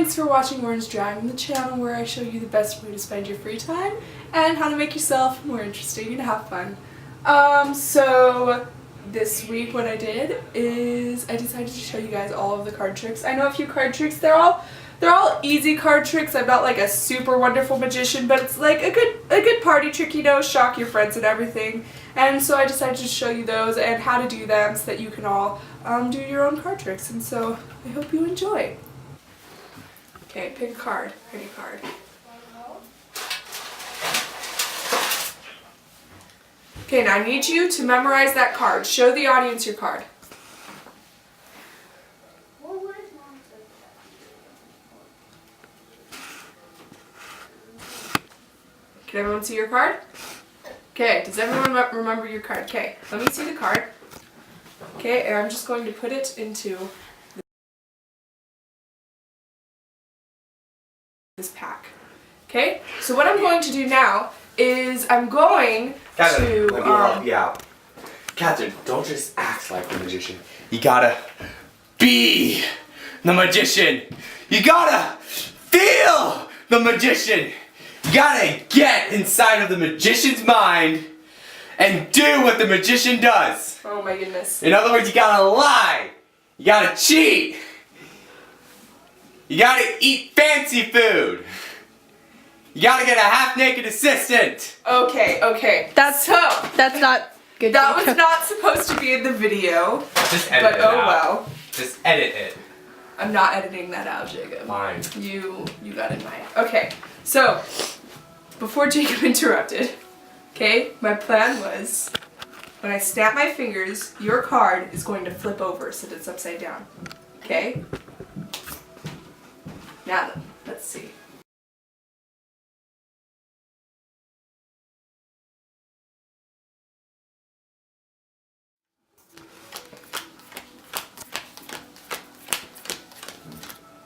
Thanks for watching Orange Dragon, the channel where I show you the best way to spend your free time and how to make yourself more interesting and have fun. So this week what I did is I decided to show you guys all of the card tricks. I know a few card tricks, they're all easy card tricks. I'm not like a super wonderful magician, but it's like a good party trick, you know, shock your friends and everything. And so I decided to show you those and how to do them so that you can all do your own card tricks. And so I hope you enjoy. Okay, pick a card. Pick a card. Okay, now I need you to memorize that card. Show the audience your card. Can everyone see your card? Okay, does everyone remember your card? Okay, let me see the card. Okay, and I'm just going to put it into this pack. Okay, so what I'm going to do now is I'm going Catherine, to let me help you out. Catherine, don't just act like the magician. You gotta be the magician. You gotta feel the magician. You gotta get inside of the magician's mind and do what the magician does. Oh my goodness. In other words, you gotta lie. You gotta cheat. You gotta eat fancy food. You gotta get a half-naked assistant. Okay. That's not good. That was not supposed to be in the video. Just edit But it oh out. well. Just edit it. I'm not editing that out, Jacob. Fine. You got it, Maya. Okay, so before Jacob interrupted, okay, my plan was when I snap my fingers, your card is going to flip over so that it's upside down. Okay? Now then, let's see.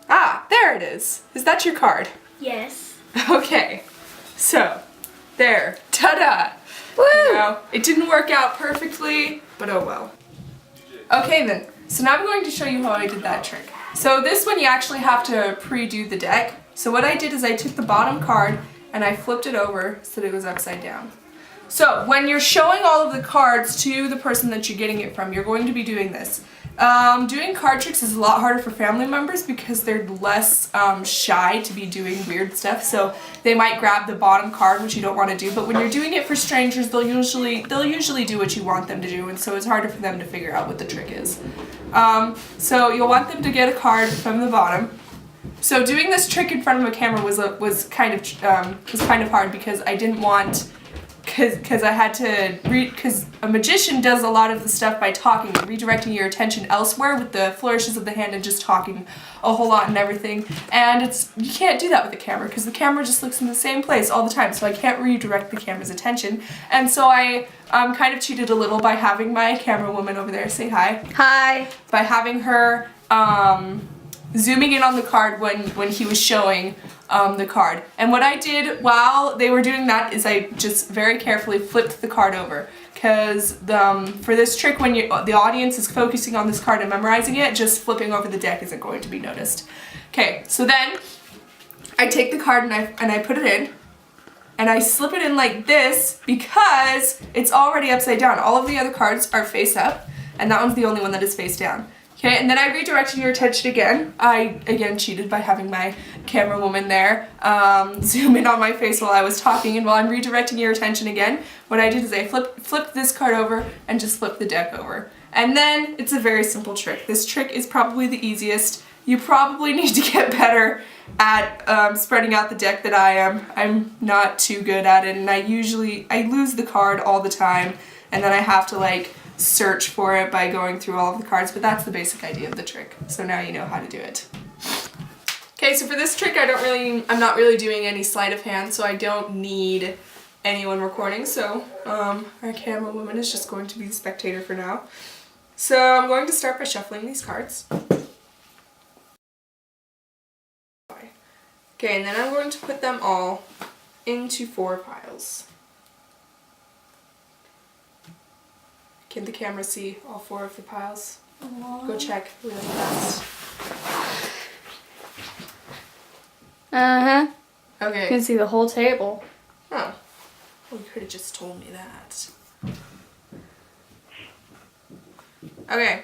Ah, there it is. Is that your card? Yes. Okay, so there, ta-da! Woo! Now, it didn't work out perfectly, but oh well. Okay then, so now I'm going to show you how I did that trick. So this one you actually have to pre-do the deck. So what I did is I took the bottom card and I flipped it over so that it was upside down. So when you're showing all of the cards to the person that you're getting it from, you're going to be doing this. Doing card tricks is a lot harder for family members because they're less shy to be doing weird stuff, so they might grab the bottom card, which you don't want to do, but when you're doing it for strangers, they'll usually do what you want them to do, and so it's harder for them to figure out what the trick is. So you'll want them to get a card from the bottom. So doing this trick in front of a camera was kind of hard because I didn't want, because I had to because a magician does a lot of the stuff by talking and redirecting your attention elsewhere with the flourishes of the hand and just talking a whole lot and everything, and you can't do that with the camera because the camera just looks in the same place all the time, so I can't redirect the camera's attention, and so I kind of cheated a little by having my camera woman over there say hi. Hi. By having her zooming in on the card when he was showing the card. And what I did while they were doing that is I just very carefully flipped the card over. Because for this trick, when the audience is focusing on this card and memorizing it, just flipping over the deck isn't going to be noticed. Okay, so then I take the card and I put it in. And I slip it in like this because it's already upside down. All of the other cards are face up, and that one's the only one that is face down. Okay, and then I redirected your attention again. I, again, cheated by having my camera woman there zoom in on my face while I was talking, and while I'm redirecting your attention again, what I did is I flipped this card over and just flipped the deck over. And then it's a very simple trick. This trick is probably the easiest. You probably need to get better at spreading out the deck than I am. I'm not too good at it, and I lose the card all the time, and then I have to like search for it by going through all of the cards, but that's the basic idea of the trick. So now you know how to do it. Okay, so for this trick I'm not really doing any sleight of hand, so I don't need anyone recording, so our camera woman is just going to be the spectator for now. So I'm going to start by shuffling these cards. Okay, and then I'm going to put them all into 4 piles. Can the camera see all 4 of the piles? Go check really fast. Uh-huh. You Okay. can see the whole table. Oh. Well, you could have just told me that. Okay.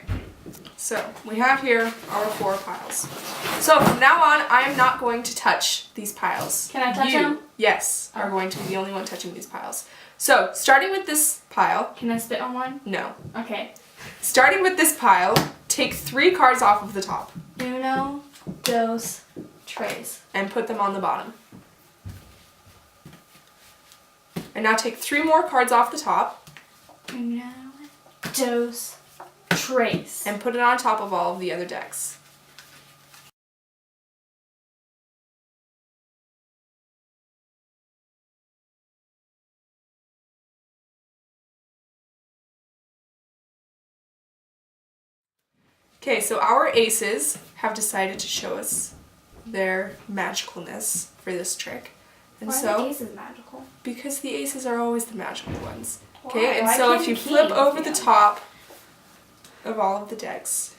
So, we have here our 4 piles. So, from now on, I am not going to touch these piles. Can I touch You, them? yes, are going to be the only one touching these piles. So, starting with this pile, Can I spit on one? no. Okay. Starting with this pile, take 3 cards off of the top Uno, dos, tres. and put them on the bottom. And now take 3 more cards off the top Uno, dos, tres. and put it on top of all of the other decks. Okay, so our aces have decided to show us their magicalness for this trick. And Why so, are the aces magical? because the aces are always the magical ones. Why? Okay, and Why so can't if you the flip kings over be the on? top of all of the decks.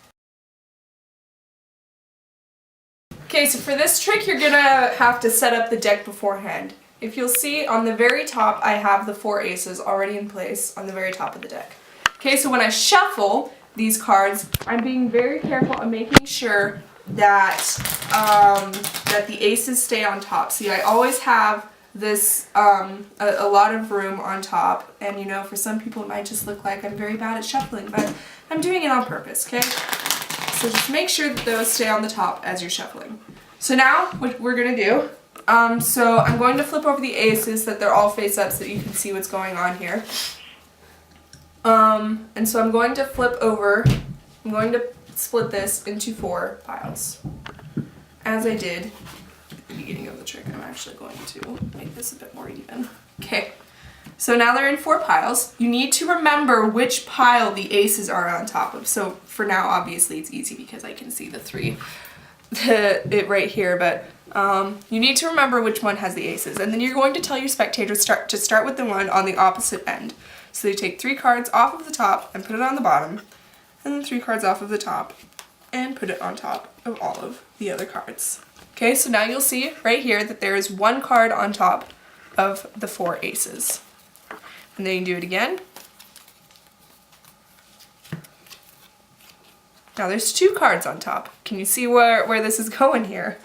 Okay, so for this trick, you're gonna have to set up the deck beforehand. If you'll see on the very top, I have the 4 aces already in place on the very top of the deck. Okay, so when I shuffle these cards, I'm being very careful and making sure that that the aces stay on top. See, I always have this a lot of room on top, and you know, for some people it might just look like I'm very bad at shuffling, but I'm doing it on purpose. Okay. So just make sure that those stay on the top as you're shuffling. So now what we're gonna do, so I'm going to flip over the aces so that they're all face up so that you can see what's going on here. And so I'm going to flip over, I'm going to split this into 4 piles. As I did at the beginning of the trick, I'm actually going to make this a bit more even. Okay. So now they're in 4 piles. You need to remember which pile the aces are on top of. So for now, obviously it's easy because I can see the 3, it right here, but you need to remember which one has the aces. And then you're going to tell your spectators to start with the one on the opposite end. So they take 3 cards off of the top and put it on the bottom, and then 3 cards off of the top and put it on top of all of the other cards. Okay, so now you'll see right here that there is 1 card on top of the 4 aces. And then you can do it again. Now there's 2 cards on top. Can you see where this is going here?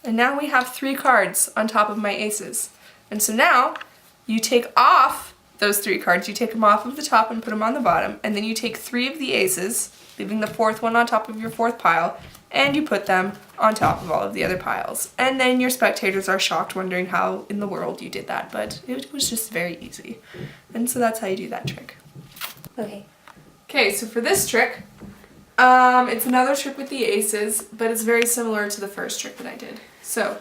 And now we have 3 cards on top of my aces. And so now you take off those 3 cards, you take them off of the top and put them on the bottom, and then you take 3 of the aces, leaving the 4th one on top of your 4th pile, and you put them on top of all of the other piles. And then your spectators are shocked, wondering how in the world you did that, but it was just very easy. And so that's how you do that trick. Okay. Okay, so for this trick, it's another trick with the aces, but it's very similar to the first trick that I did. So,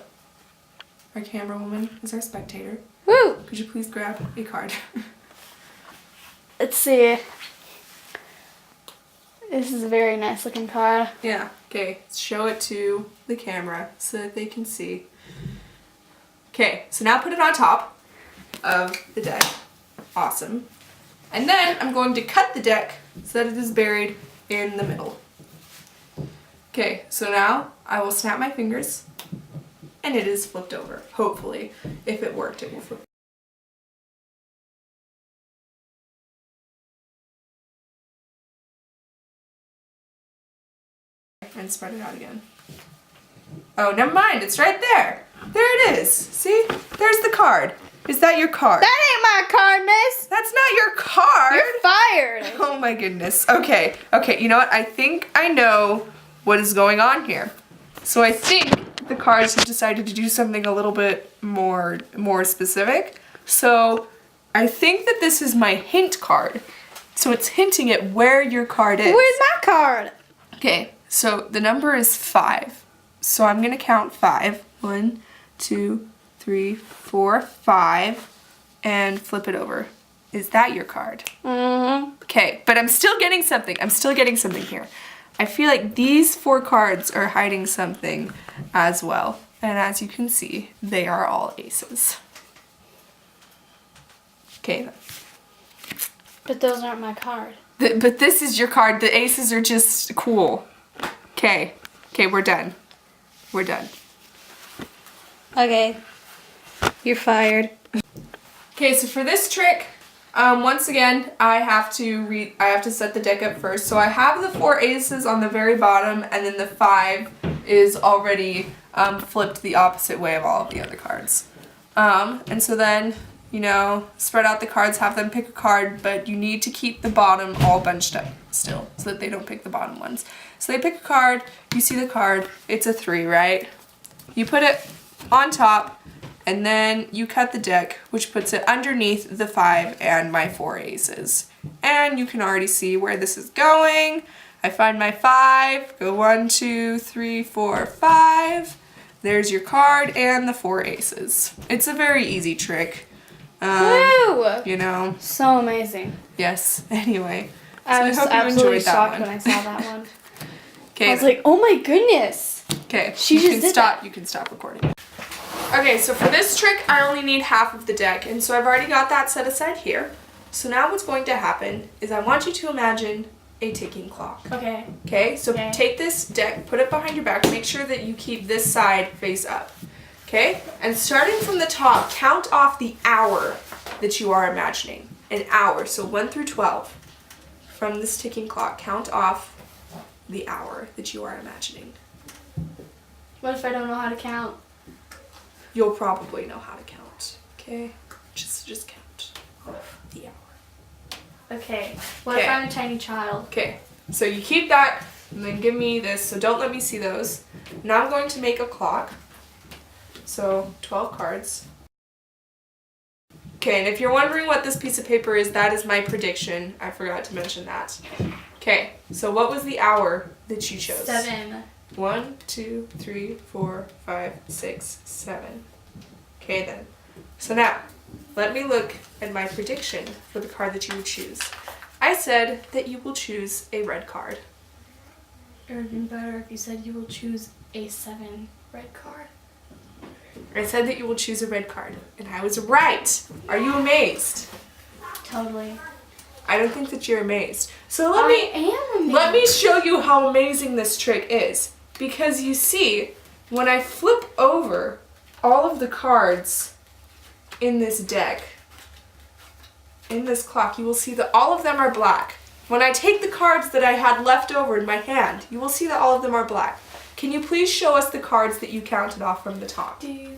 our camera woman is our spectator. Woo! Could you please grab a card? Let's see. This is a very nice looking card. Yeah, okay, show it to the camera so that they can see. Okay, so now put it on top of the deck. Awesome. And then I'm going to cut the deck so that it is buried in the middle. Okay, so now I will snap my fingers and it is flipped over. Hopefully, if it worked, it will flip. And spread it out again. Oh, never mind, it's right there. There it is. See? There's the card. Is that your card? That ain't my card, miss! That's not your card! You're fired! Oh my goodness. Okay, you know what? I think I know what is going on here. So I think the cards have decided to do something a little bit more specific. So I think that this is my hint card. So it's hinting at where your card is. Where's my card? Okay, so the number is 5. So I'm gonna count 5. 1, 2, 3, 4, 5, and flip it over. Is that your card? Mm-hmm. Okay, but I'm still getting something. I'm still getting something here. I feel like these 4 cards are hiding something as well. And as you can see, they are all aces. Okay then. But those aren't my card. But this is your card. The aces are just cool. Okay. Okay, we're done. We're done. Okay. You're fired. Okay, so for this trick, once again, I have to set the deck up first. So I have the 4 aces on the very bottom, and then the 5 is already flipped the opposite way of all of the other cards. And so then, you know, spread out the cards, have them pick a card, but you need to keep the bottom all bunched up still, so that they don't pick the bottom ones. So they pick a card, you see the card, it's a 3, right? You put it on top, and then you cut the deck, which puts it underneath the 5 and my 4 aces. And you can already see where this is going. I find my 5, go 1, 2, 3, 4, 5. There's your card and the 4 aces. It's a very easy trick. Woo! You know, So amazing. yes, anyway. I was hope you absolutely enjoyed that shocked one. when I saw that one. Okay, I was like, oh my goodness. okay, she you just can did stop. You can stop recording. Okay, so for this trick, I only need half of the deck, and so I've already got that set aside here. So now what's going to happen is I want you to imagine a ticking clock. Okay. Okay, so Okay. take this deck, put it behind your back, make sure that you keep this side face up. Okay, and starting from the top, count off the hour that you are imagining. An hour, so 1 through 12. From this ticking clock, count off the hour that you are imagining. What if I don't know how to count? You'll probably know how to count. Okay, just count off the hour. Okay. What if Okay. I'm a tiny child? Okay, so you keep that, and then give me this, so don't let me see those. Now I'm going to make a clock. So 12 cards. Okay, and if you're wondering what this piece of paper is, that is my prediction. I forgot to mention that. Okay, so what was the hour that you chose? 7. 1, 2, 3, 4, 5, 6, 7. Okay then. So now, let me look at my prediction for the card that you would choose. I said that you will choose a red card. It would have been better if you said you will choose a 7 red card. I said that you will choose a red card, and I was right. Are you amazed? Totally. I don't think that you're amazed. So I am amazed. let me show you how amazing this trick is. Because you see, when I flip over all of the cards in this deck, in this clock, you will see that all of them are black. When I take the cards that I had left over in my hand, you will see that all of them are black. Can you please show us the cards that you counted off from the top? They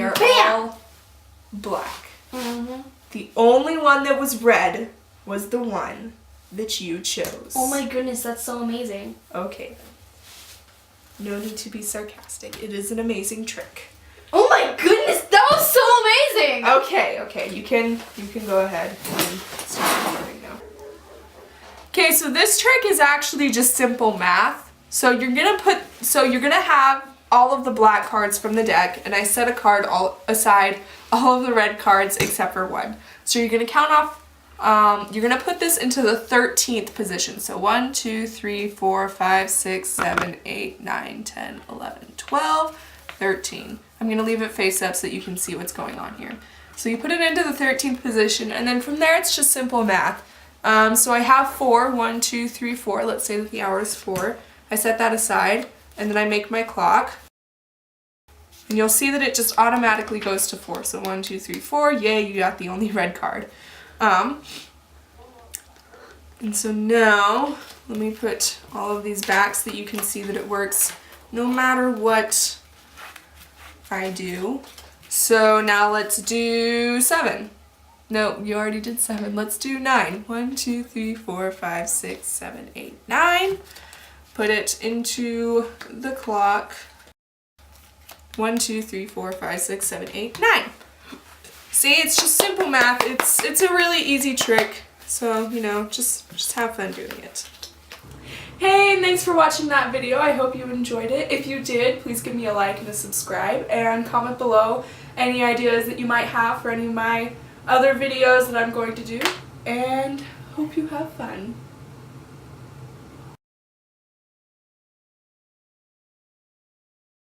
are all black. Mm-hmm. The only one that was red was the one that you chose. Oh my goodness, that's so amazing. Okay. No need to be sarcastic. It is an amazing trick. Oh my goodness, that was so amazing. Okay, you can go ahead and start recording now. Okay, so this trick is actually just simple math. So you're gonna have all of the black cards from the deck, and I set a card aside all of the red cards except for one. So you're gonna count off. You're gonna put this into the 13th position. So 1, 2, 3, 4, 5, 6, 7, 8, 9, 10, 11, 12, 13. I'm gonna leave it face up so that you can see what's going on here. So you put it into the 13th position, and then from there it's just simple math. So I have 4, 1, 2, 3, 4. Let's say that the hour is 4. I set that aside, and then I make my clock. And you'll see that it just automatically goes to 4. So 1, 2, 3, 4. Yay, you got the only red card. And so now, let me put all of these back so that you can see that it works no matter what I do. So now let's do 7. No, you already did 7. Let's do 9. 1, 2, 3, 4, 5, 6, 7, 8, 9. Put it into the clock. 1, 2, 3, 4, 5, 6, 7, 8, 9. See, it's just simple math. It's a really easy trick. So, you know, just have fun doing it. Hey, and thanks for watching that video. I hope you enjoyed it. If you did, please give me a like and a subscribe, and comment below any ideas that you might have for any of my other videos that I'm going to do. And hope you have fun.